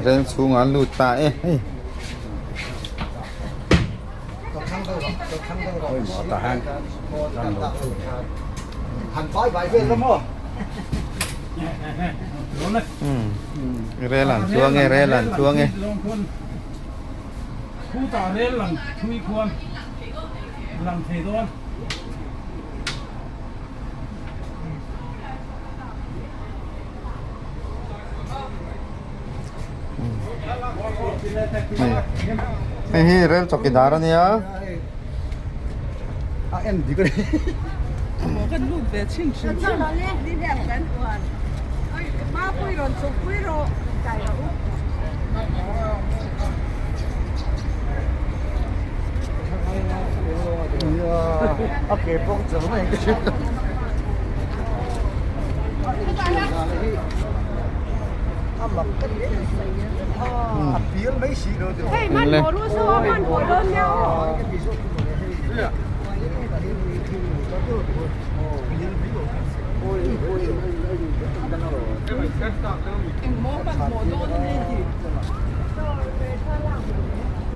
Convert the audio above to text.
ren xuống ăn lụt tại bỏ tà hang hành khói vậy bên lắm không re làm xuống nghe re làm xuống nghe khu tà re làm chui khuôn làm thề luôn hey re chokidar nih ya em đi cái đi 我跟路别请吃。这老呢，你两个人玩，哎，马贵了，做贵了，改了。OK，帮怎么一个去？别没洗了就。哎，慢活路是我慢活路了。Em mua bằng mổ đô lên đi.